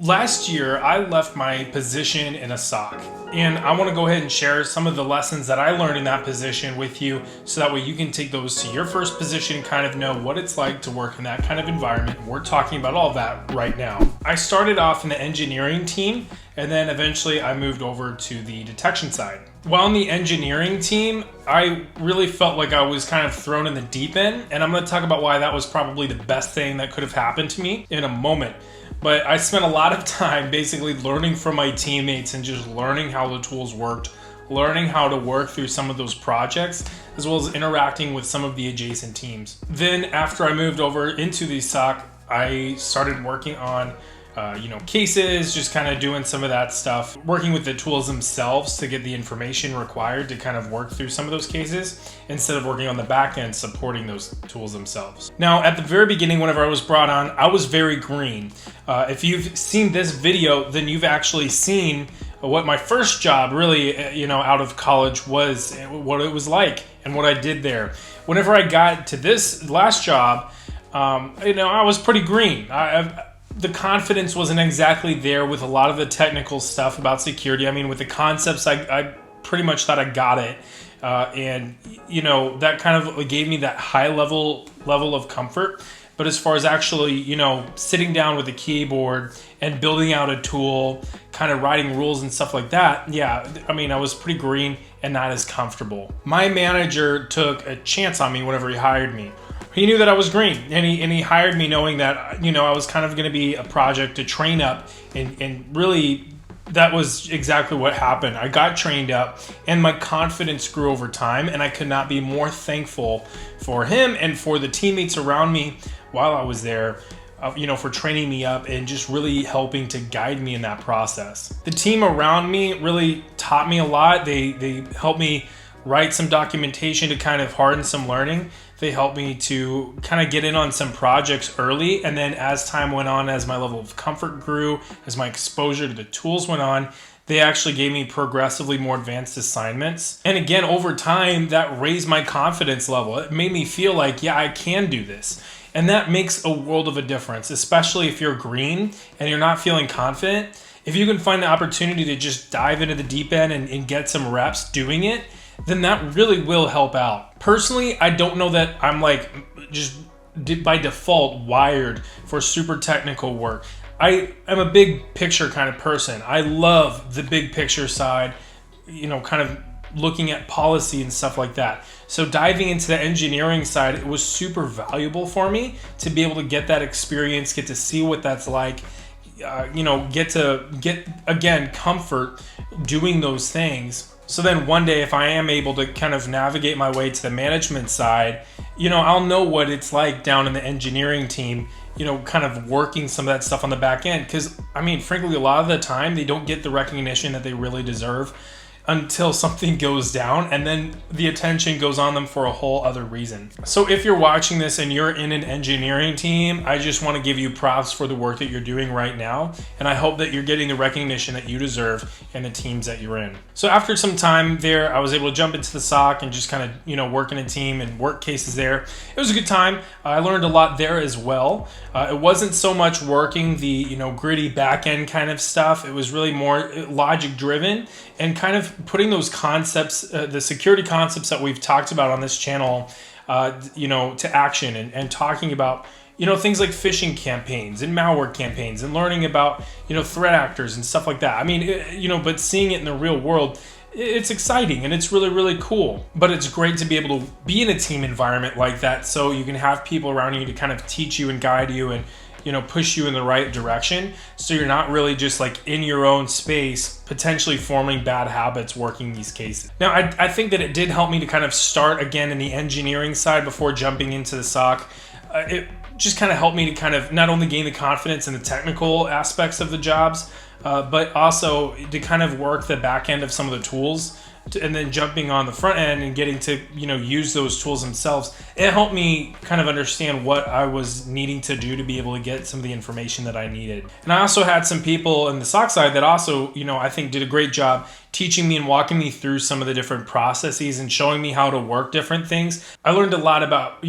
Last year, I left my position in a SOC, and I want to go ahead and share some of the lessons that I learned in that position with you so that way you can take those to your first position and kind of know what it's like to work in that kind of environment. We're talking about all that right now. I started off in the engineering team, and then eventually I moved over to the detection side. While in the engineering team, I really felt like I was kind of thrown in the deep end, and I'm going to talk about why that was probably the best thing that could have happened to me in a moment. But I spent a lot of time basically learning from my teammates and just learning how the tools worked, learning how to work through some of those projects, as well as interacting with some of the adjacent teams. Then after I moved over into the SOC, I started working on cases, just kind of doing some of that stuff, working with the tools themselves to get the information required to kind of work through some of those cases instead of working on the back end supporting those tools themselves. Now, at the very beginning, whenever I was brought on, I was very green. If you've seen this video, then you've actually seen what my first job really, out of college was, what it was like and what I did there. Whenever I got to this last job, I was pretty green. The confidence wasn't exactly there with a lot of the technical stuff about security. I mean, with the concepts, I pretty much thought I got it. That kind of gave me that high level of comfort. But as far as actually, sitting down with a keyboard and building out a tool, kind of writing rules and stuff like that, I was pretty green and not as comfortable. My manager took a chance on me whenever he hired me. He knew that I was green, and he hired me knowing that, I was kind of going to be a project to train up, and really that was exactly what happened. I got trained up, and my confidence grew over time, and I could not be more thankful for him and for the teammates around me while I was there, for training me up and just really helping to guide me in that process. The team around me really taught me a lot. They helped me write some documentation to kind of harden some learning. They helped me to kind of get in on some projects early, and then as time went on, as my level of comfort grew, as my exposure to the tools went on, they actually gave me progressively more advanced assignments. And again, over time, that raised my confidence level. It made me feel like, I can do this. And that makes a world of a difference, especially if you're green and you're not feeling confident. If you can find the opportunity to just dive into the deep end and get some reps doing it, then that really will help out. Personally, I don't know that I'm just by default wired for super technical work. I am a big picture kind of person. I love the big picture side, kind of looking at policy and stuff like that. So diving into the engineering side, it was super valuable for me to be able to get that experience, get to see what that's like, get again, comfort doing those things. So then one day, if I am able to kind of navigate my way to the management side, I'll know what it's like down in the engineering team, kind of working some of that stuff on the back end. Because, frankly, a lot of the time, they don't get the recognition that they really deserve until something goes down, and then the attention goes on them for a whole other reason. So if you're watching this and you're in an engineering team, I just want to give you props for the work that you're doing right now, and I hope that you're getting the recognition that you deserve in the teams that you're in. So after some time there, I was able to jump into the SOC and just kind of, work in a team and work cases there. It was a good time. I learned a lot there as well. It wasn't so much working the, gritty back-end kind of stuff. It was really more logic-driven and kind of putting those concepts, the security concepts that we've talked about on this channel, to action and talking about, things like phishing campaigns and malware campaigns and learning about, threat actors and stuff like that. But seeing it in the real world, it's exciting and it's really, really cool. But it's great to be able to be in a team environment like that so you can have people around you to kind of teach you and guide you and push you in the right direction, so you're not really just in your own space, potentially forming bad habits working these cases. Now, I think that it did help me to kind of start again in the engineering side before jumping into the SOC. It just kind of helped me to kind of not only gain the confidence in the technical aspects of the jobs, but also to kind of work the back end of some of the tools, and then jumping on the front end and getting to use those tools themselves. It helped me kind of understand what I was needing to do to be able to get some of the information that I needed. And I also had some people in the SOC side that also I think did a great job teaching me and walking me through some of the different processes and showing me how to work different things. I learned a lot about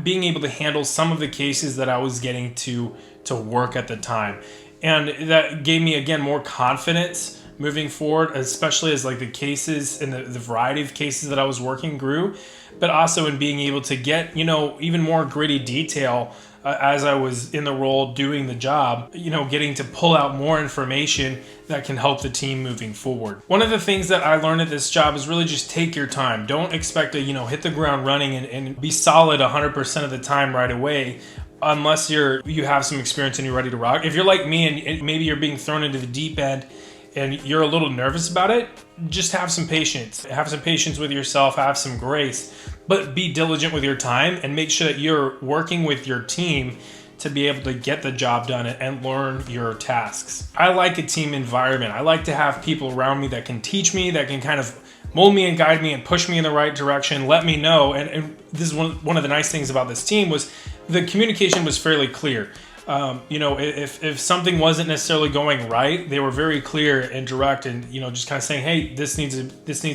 being able to handle some of the cases that I was getting to work at the time. And that gave me, again, more confidence moving forward, especially as like the cases and the variety of cases that I was working grew, but also in being able to get, even more gritty detail as I was in the role doing the job, getting to pull out more information that can help the team moving forward. One of the things that I learned at this job is really just take your time. Don't expect to, hit the ground running and be solid 100% of the time right away, unless you have some experience and you're ready to rock. If you're like me and maybe you're being thrown into the deep end and you're a little nervous about it, just have some patience. Have some patience with yourself, have some grace, but be diligent with your time and make sure that you're working with your team to be able to get the job done and learn your tasks. I like a team environment. I like to have people around me that can teach me, that can kind of mold me and guide me and push me in the right direction, let me know. And this is one of the nice things about this team was the communication was fairly clear. If something wasn't necessarily going right, they were very clear and direct, and just kind of saying, hey, this needs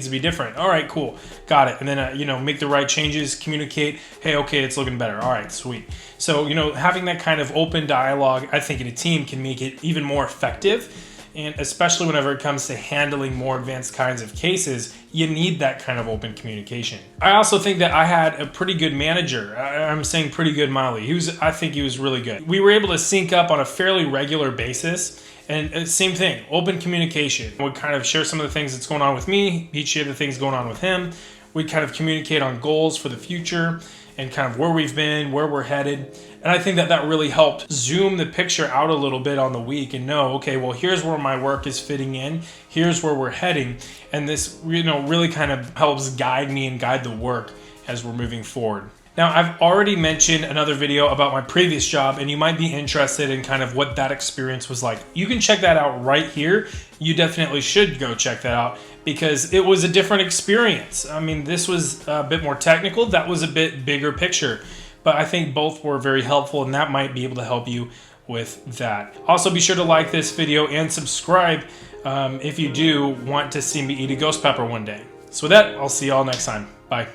to be different. All right, cool, got it. And then make the right changes, communicate. Hey, okay, it's looking better. All right, sweet. So having that kind of open dialogue, I think in a team can make it even more effective. And especially whenever it comes to handling more advanced kinds of cases, you need that kind of open communication. I also think that I had a pretty good manager. I'm saying pretty good mildly. I think he was really good. We were able to sync up on a fairly regular basis. And same thing, open communication. We'd kind of share some of the things that's going on with me. He'd share the things going on with him. We'd kind of communicate on goals for the future and kind of where we've been, where we're headed. And I think that really helped zoom the picture out a little bit on the week and know, okay, well, here's where my work is fitting in. Here's where we're heading. And this, really kind of helps guide me and guide the work as we're moving forward. Now, I've already mentioned another video about my previous job, and you might be interested in kind of what that experience was like. You can check that out right here. You definitely should go check that out because it was a different experience. I mean, this was a bit more technical. That was a bit bigger picture, but I think both were very helpful, and that might be able to help you with that. Also, be sure to like this video and subscribe if you do want to see me eat a ghost pepper one day. So with that, I'll see y'all next time. Bye.